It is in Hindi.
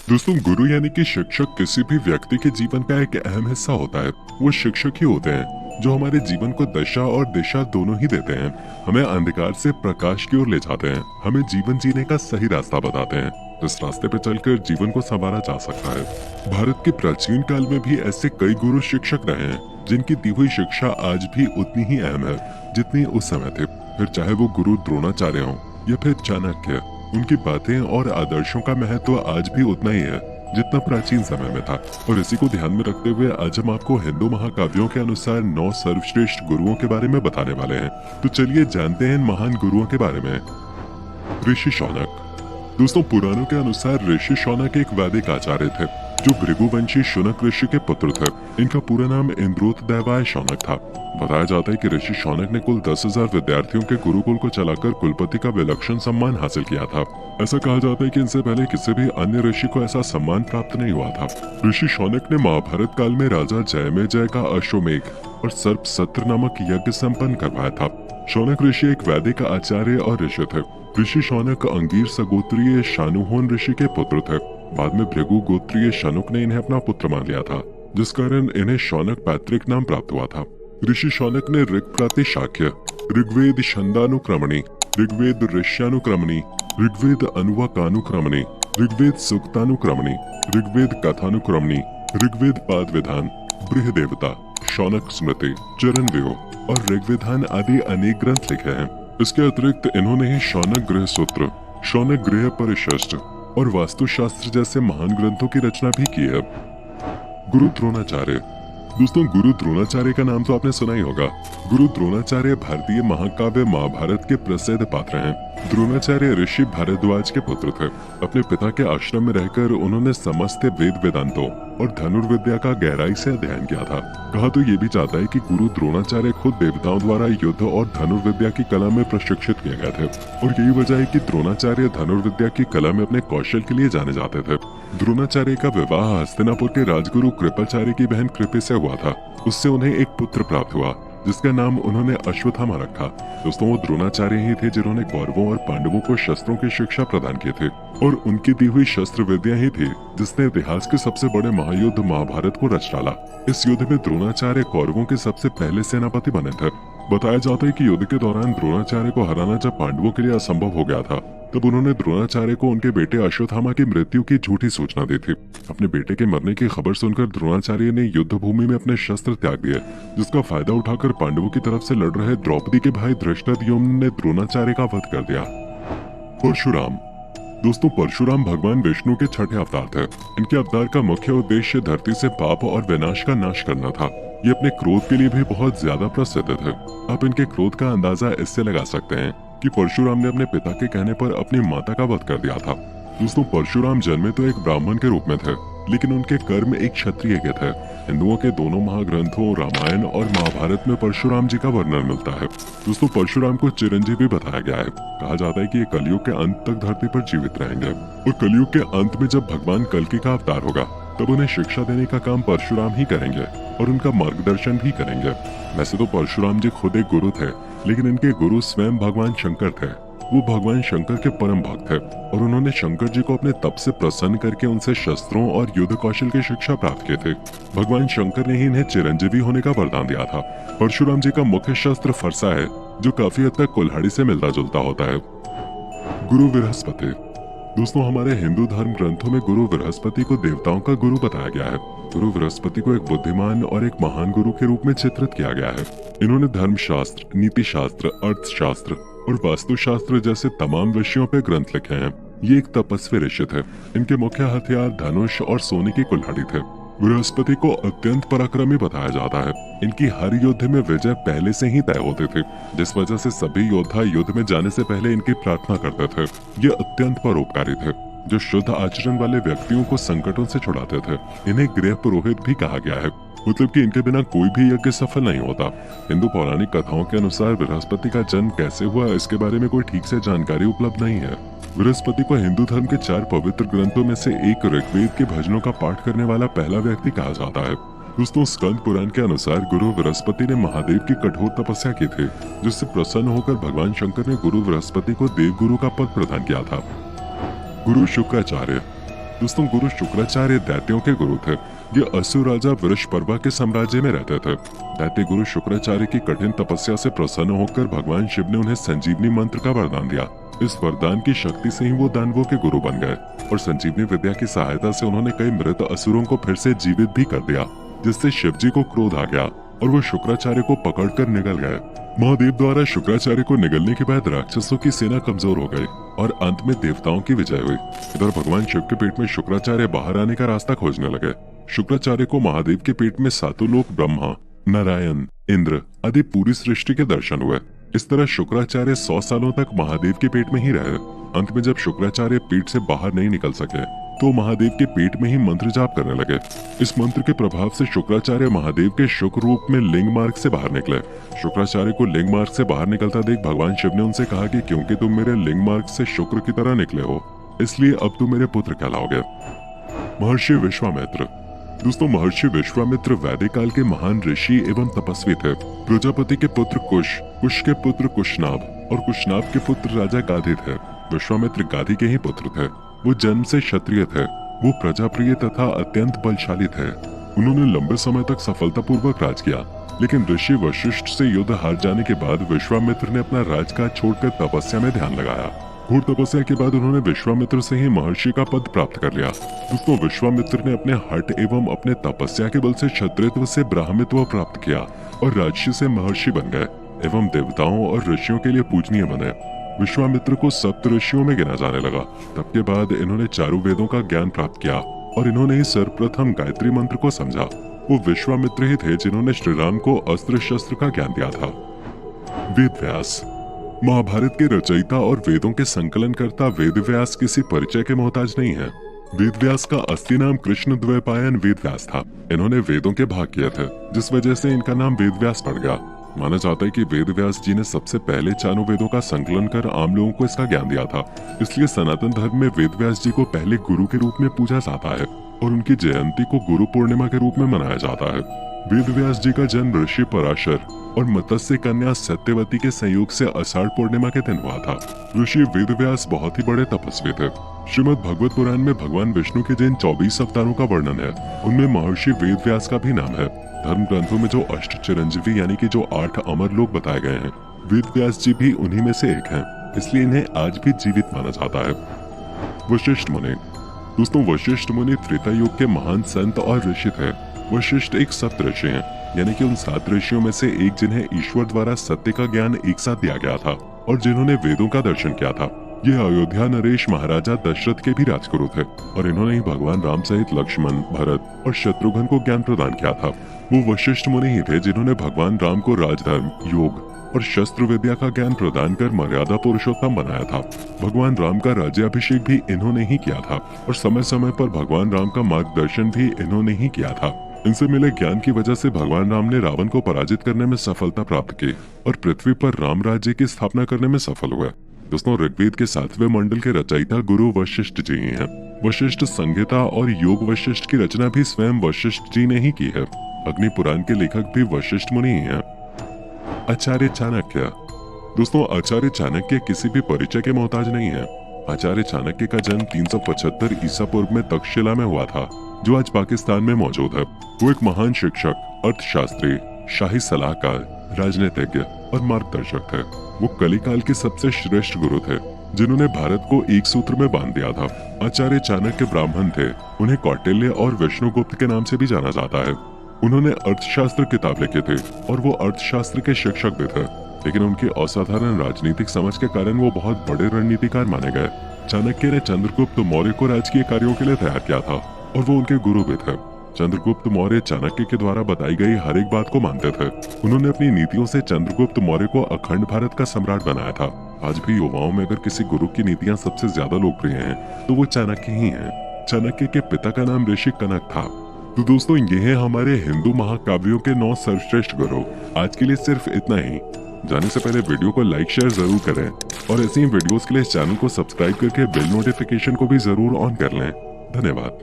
दोस्तों, गुरु यानी कि शिक्षक किसी भी व्यक्ति के जीवन का एक अहम हिस्सा होता है। वो शिक्षक ही होते हैं जो हमारे जीवन को दशा और दिशा दोनों ही देते हैं। हमें अंधकार से प्रकाश की ओर ले जाते हैं, हमें जीवन जीने का सही रास्ता बताते हैं। इस रास्ते पर चलकर जीवन को संवारा जा सकता है। भारत के प्राचीन काल में भी ऐसे कई गुरु शिक्षक रहे हैं जिनकी दी हुई शिक्षा आज भी उतनी ही अहम है जितनी उस समय थे। फिर चाहे वो गुरु द्रोणाचार्य हों या फिर चाणक्य, उनकी बातें और आदर्शों का महत्व आज भी उतना ही है जितना प्राचीन समय में था। और इसी को ध्यान में रखते हुए आज हम आपको हिंदू महाकाव्यों के अनुसार 9 सर्वश्रेष्ठ गुरुओं के बारे में बताने वाले हैं। तो चलिए जानते हैं इन महान गुरुओं के बारे में। ऋषि शौनक। दोस्तों, पुराणों के अनुसार ऋषि शौनक एक वैदिक आचार्य थे जो भृगुवंशी शुनक ऋषि के पुत्र थे। इनका पूरा नाम इंद्रोतदैवाय शौनक था। बताया जाता है कि ऋषि शौनक ने कुल 10,000 विद्यार्थियों के गुरुकुल को चलाकर कुलपति का विलक्षण सम्मान हासिल किया था। ऐसा कहा जाता है कि इनसे पहले किसी भी अन्य ऋषि को ऐसा सम्मान प्राप्त नहीं हुआ था। ऋषि शौनक ने महाभारत काल में राजा जयमेजय का अश्वमेघ और सर्प सत्र नामक यज्ञ संपन्न करवाया था। शौनक ऋषि एक वैदिक आचार्य और ऋषि थे। ऋषि शौनक अंगीर सगोत्रीय शानुहोन ऋषि के पुत्र थे। बाद में भृगु गोत्रीय शनुक ने इन्हें अपना पुत्र मान लिया था, जिस कारण इन्हें शौनक पैतृक नाम प्राप्त हुआ था। ऋषि शौनक ने ऋग प्राति शाक्य, ऋग्वेद छंदानुक्रमणी, ऋग्वेद ऋष्यानुक्रमणी, ऋग्वेद अनुवाकानुक्रमणी, ऋग्वेद सूक्तानुक्रमणी, ऋग्वेद कथानुक्रमणी, ऋग्वेद पाद विधान, बृहदेवता, शौनक स्मृति, चरण व्यूह और ऋग्विधान आदि अनेक ग्रंथ लिखे हैं। इसके अतिरिक्त इन्होंने ही शौनक गृह सूत्र, शौनक गृह परिशिष्ट और वास्तुशास्त्र जैसे महान ग्रंथों की रचना भी की है। गुरु द्रोणाचार्य। दोस्तों, गुरु द्रोणाचार्य का नाम तो आपने सुना ही होगा। गुरु द्रोणाचार्य भारतीय महाकाव्य महाभारत के प्रसिद्ध पात्र हैं। द्रोणाचार्य ऋषि भारद्वाज के पुत्र थे। अपने पिता के आश्रम में रहकर उन्होंने समस्त वेद वेदांतों और धनुर्विद्या का गहराई से अध्ययन किया था। कहा तो ये भी जाता है कि गुरु द्रोणाचार्य खुद देवताओं द्वारा युद्ध और धनुर्विद्या की कला में प्रशिक्षित किए गए थे और यही वजह है कि द्रोणाचार्य धनुर्विद्या की कला में अपने कौशल के लिए जाने जाते थे। द्रोणाचार्य का विवाह हस्तिनापुर के राजगुरु कृपाचार्य की बहन कृपि से हुआ था। उससे उन्हें एक पुत्र प्राप्त हुआ जिसका नाम उन्होंने अश्वत्थामा रखा। दोस्तों, वो द्रोणाचार्य ही थे जिन्होंने कौरवों और पांडवों को शस्त्रों की शिक्षा प्रदान की थी और उनकी दी हुई शस्त्र विद्या ही थी जिसने इतिहास के सबसे बड़े महायुद्ध महाभारत को रच डाला। इस युद्ध में द्रोणाचार्य कौरवों के सबसे पहले सेनापति बने थे। बताया जाता है कि युद्ध के दौरान द्रोणाचार्य को हराना जब पांडवों के लिए असंभव हो गया था, तब उन्होंने द्रोणाचार्य को उनके बेटे अश्वत्थामा की मृत्यु की झूठी सूचना दी थी। अपने बेटे के मरने की खबर सुनकर द्रोणाचार्य ने युद्ध भूमि में अपने शस्त्र त्याग दिए, जिसका फायदा उठाकर पांडवों की तरफ से लड़ रहे द्रौपदी के भाई धृष्टद्युम्न ने द्रोणाचार्य का वध कर दिया। परशुराम। दोस्तों, परशुराम भगवान विष्णु के छठे अवतार थे। इनके अवतार का मुख्य उद्देश्य धरती से पाप और विनाश का नाश करना था। ये अपने क्रोध के लिए भी बहुत ज्यादा प्रसिद्ध थे। आप इनके क्रोध का अंदाजा इससे लगा सकते हैं कि परशुराम ने अपने पिता के कहने पर अपनी माता का वध कर दिया था। दोस्तों, परशुराम जन्मे तो एक ब्राह्मण के रूप में थे, लेकिन उनके कर्म एक क्षत्रिय के थे। हिंदुओं के दोनों महाग्रंथों रामायण और महाभारत में परशुराम जी का वर्णन मिलता है। दोस्तों, परशुराम को चिरंजीवी बताया गया है। कहा जाता है कि ये कलयुग के अंत तक धरती पर जीवित रहेंगे और कलयुग के अंत में जब भगवान कल्कि का अवतार होगा तब उन्हें शिक्षा देने का काम परशुराम ही करेंगे और उनका मार्गदर्शन भी करेंगे। वैसे तो परशुराम जी खुद एक गुरु थे, लेकिन इनके गुरु स्वयं भगवान शंकर थे। वो भगवान शंकर के परम भक्त थे और उन्होंने शंकर जी को अपने तप से प्रसन्न करके उनसे शस्त्रों और युद्ध कौशल की शिक्षा प्राप्त किए थे। भगवान शंकर ने ही इन्हें चिरंजीवी होने का वरदान दिया था। परशुराम जी का मुख्य शस्त्र फरसा है, जो काफी हद तक कुल्हाड़ी से मिलता जुलता होता है। गुरु बृहस्पति। दोस्तों, हमारे हिंदू धर्म ग्रंथों में गुरु बृहस्पति को देवताओं का गुरु बताया गया है। गुरु बृहस्पति को एक बुद्धिमान और एक महान गुरु के रूप में चित्रित किया गया है। इन्होंने धर्मशास्त्र, नीति शास्त्र, अर्थशास्त्र और वास्तुशास्त्र जैसे तमाम विषयों पे ग्रंथ लिखे हैं। ये एक तपस्वी ऋषि थे। इनके मुख्य हथियार धनुष और सोने की कुल्हाड़ी थे। बृहस्पति को अत्यंत पराक्रमी बताया जाता है। इनकी हर युद्ध में विजय पहले से ही तय होती थी, जिस वजह से सभी योद्धा युद्ध में जाने से पहले इनकी प्रार्थना करते थे। ये अत्यंत परोपकारी थे, जो शुद्ध आचरण वाले व्यक्तियों को संकटों से छुड़ाते थे। इन्हें गृह पुरोहित भी कहा गया है, मतलब कि इनके बिना कोई भी यज्ञ सफल नहीं होता। हिंदू पौराणिक कथाओं के अनुसार बृहस्पति का जन्म कैसे हुआ, इसके बारे में कोई ठीक से जानकारी उपलब्ध नहीं है। बृहस्पति को हिंदू धर्म के 4 पवित्र ग्रंथों में से एक ऋग्वेद के भजनों का पाठ करने वाला पहला व्यक्ति कहा जाता है। दोस्तों, स्कंद पुराण के अनुसार गुरु बृहस्पति ने महादेव की कठोर तपस्या की थी, जिससे प्रसन्न होकर भगवान शंकर ने गुरु बृहस्पति को देव गुरु का पद प्रदान किया था। गुरु शुक्राचार्य। दोस्तों गुरु शुक्राचार्य दैत्यों के गुरु थे। ये असुर राजा वृषपर्वा के साम्राज्य में रहते थे। दैत्य गुरु शुक्राचार्य की कठिन तपस्या से प्रसन्न होकर भगवान शिव ने उन्हें संजीवनी मंत्र का वरदान दिया। इस वरदान की शक्ति से ही वो दानवों के गुरु बन गए और संजीवनी विद्या की सहायता से उन्होंने कई मृत असुरों को फिर से जीवित भी कर दिया, जिससे शिव जी को क्रोध आ गया और वो शुक्राचार्य को पकड़कर निगल गए। महादेव द्वारा शुक्राचार्य को निगलने के बाद राक्षसों की सेना कमजोर हो गई और अंत में देवताओं की विजय हुई। इधर भगवान शिव के पेट में शुक्राचार्य बाहर आने का रास्ता खोजने लगे। शुक्राचार्य को महादेव के पेट में सातों लोक ब्रह्मा, नारायण, इंद्र आदि पूरी सृष्टि के दर्शन हुए। इस तरह शुक्राचार्य 100 सालों तक महादेव के पेट में ही रहे। अंत में जब शुक्राचार्य पेट से बाहर नहीं निकल सके तो महादेव के पेट में ही मंत्र जाप करने लगे। इस मंत्र के प्रभाव से शुक्राचार्य महादेव के शुक्र रूप में लिंग मार्ग से बाहर निकले। शुक्राचार्य को लिंग मार्ग से बाहर निकलता देख भगवान शिव ने उनसे कहा कि क्योंकि तुम मेरे लिंग मार्ग से शुक्र की तरह निकले हो, इसलिए अब तुम मेरे पुत्र कहलाओगे। महर्षि विश्वामित्र। दोस्तों महर्षि विश्वामित्र वैदिक काल के महान ऋषि एवं तपस्वी थे। प्रजापति के पुत्र कुश, कुश के पुत्र कुशनाभ और कुशनाभ के पुत्र राजा गाधी थे। विश्वामित्र गाधी के ही पुत्र थे। वो जन्म से क्षत्रिय थे। वो प्रजाप्रिय तथा अत्यंत बलशाली थे। उन्होंने लंबे समय तक सफलतापूर्वक राज किया, लेकिन ऋषि वशिष्ठ से युद्ध हार जाने के बाद विश्वामित्र ने अपना राजकाज छोड़कर तपस्या में ध्यान लगाया। घोर तपस्या के बाद उन्होंने विश्वामित्र से ही महर्षि का पद प्राप्त कर लिया। दोस्तों विश्वामित्र ने अपने हठ एवं अपने तपस्या के बल से क्षत्रियत्व से ब्राह्मणत्व प्राप्त किया और राजर्षि से महर्षि बन गए एवं देवताओं और ऋषियों के लिए पूजनीय बने। विश्वामित्र को सप्त ऋषियों में गिना जाने लगा। तब के बाद इन्होंने चारों वेदों का ज्ञान प्राप्त किया और इन्होंने ही सर्वप्रथम गायत्री मंत्र को समझा। वो विश्वामित्र ही थे जिन्होंने श्री राम को अस्त्र शस्त्र का ज्ञान दिया था। वेद व्यास। महाभारत के रचयिता और वेदों के संकलनकर्ता वेद व्यास किसी परिचय के मोहताज नहीं है। वेद व्यास का असली नाम कृष्ण द्वैपायन वेद व्यास था। इन्होंने वेदों के भाग किए थे, जिस वजह से इनका नाम वेद व्यास पड़ गया। माना जाता है कि वेद व्यास जी ने सबसे पहले चारों वेदों का संकलन कर आम लोगों को इसका ज्ञान दिया था। इसलिए सनातन धर्म में वेद व्यास जी को पहले गुरु के रूप में पूजा जाता है और उनकी जयंती को गुरु पूर्णिमा के रूप में मनाया जाता है। वेद व्यास जी का जन्म ऋषि पराशर और मत्स्य कन्या सत्यवती के संयोग से आषाढ़ पूर्णिमा के दिन हुआ था। ऋषि वेद व्यास बहुत ही बड़े तपस्वी थे। श्रीमद् भगवत पुराण में भगवान विष्णु के जिन 24 अवतारों का वर्णन है, उनमें महर्षि वेद व्यास का भी नाम है। धर्म ग्रंथों में जो अष्ट चिरंजीवी यानी कि जो 8 अमर लोग बताए गए हैं, वेद व्यास जी भी उन्हीं में से एक हैं। इसलिए इन्हें आज भी जीवित माना जाता है। वशिष्ठ मुनि। दोस्तों वशिष्ठ मुनि त्रेता युग के महान संत और ऋषि थे। वशिष्ठ एक सप्त ऋषि हैं, यानी कि उन 7 ऋषियों में से एक जिन्हें ईश्वर द्वारा सत्य का ज्ञान एक साथ दिया गया था और जिन्होंने वेदों का दर्शन किया था। ये अयोध्या नरेश महाराजा दशरथ के भी राजगुरु थे और इन्होंने ही भगवान राम सहित लक्ष्मण, भरत और शत्रुघ्न को ज्ञान प्रदान किया था। वो वशिष्ठ मुनि ही थे जिन्होंने भगवान राम को राजधर्म, योग और शस्त्र विद्या का ज्ञान प्रदान कर मर्यादा पुरुषोत्तम बनाया था। भगवान राम का राज्याभिषेक भी इन्होंने ही किया था और समय समय पर भगवान राम का मार्गदर्शन भी इन्होंने ही किया था। इनसे मिले ज्ञान की वजह से भगवान राम ने रावण को पराजित करने में सफलता प्राप्त की और पृथ्वी पर राम राज्य की स्थापना करने में सफल हुए। दोस्तों ऋग्वेद के 7वें मंडल के रचयिता गुरु वशिष्ठ जी ही हैं। वशिष्ठ संहिता और योग वशिष्ठ की रचना भी स्वयं वशिष्ठ जी ने ही की है। अग्नि पुराण के लेखक भी वशिष्ठ मुनि ही हैं। आचार्य चाणक्य। दोस्तों आचार्य चाणक्य किसी भी परिचय के मोहताज नहीं है। आचार्य चाणक्य का जन्म 375 ईसा पूर्व में तक्षशिला में हुआ था, जो आज पाकिस्तान में मौजूद है। वो एक महान शिक्षक, अर्थशास्त्री, शाही सलाहकार, राजनीतिज्ञ और मार्गदर्शक थे। वो कलिकाल के सबसे श्रेष्ठ गुरु थे, जिन्होंने भारत को एक सूत्र में बांध दिया था। आचार्य चाणक्य ब्राह्मण थे। उन्हें कौटिल्य और विष्णुगुप्त के नाम से भी जाना जाता है। उन्होंने अर्थशास्त्र किताब लिखे थे और वो अर्थशास्त्र के शिक्षक भी थे, लेकिन उनकी असाधारण राजनीतिक समझ के कारण वो बहुत बड़े रणनीतिकार माने गए। चाणक्य ने चंद्रगुप्त मौर्य को राजकीय कार्यों के लिए तैयार किया था और वो उनके गुरु भी थे। चंद्रगुप्त मौर्य चाणक्य के द्वारा बताई गई हर एक बात को मानते थे। उन्होंने अपनी नीतियों से चंद्रगुप्त मौर्य को अखंड भारत का सम्राट बनाया था। आज भी युवाओं में अगर किसी गुरु की नीतियां सबसे ज्यादा लोकप्रिय हैं, तो वो चाणक्य ही हैं। चाणक्य के पिता का नाम ऋषि कनक था। तो दोस्तों ये है हमारे हिंदू महाकाव्यों के 9 सर्वश्रेष्ठ गुरु। आज के लिए सिर्फ इतना ही। जाने से पहले वीडियो को लाइक शेयर जरूर करें और ऐसे ही वीडियोस के लिए इस चैनल को सब्सक्राइब करके बेल नोटिफिकेशन को भी जरूर ऑन कर लें। धन्यवाद।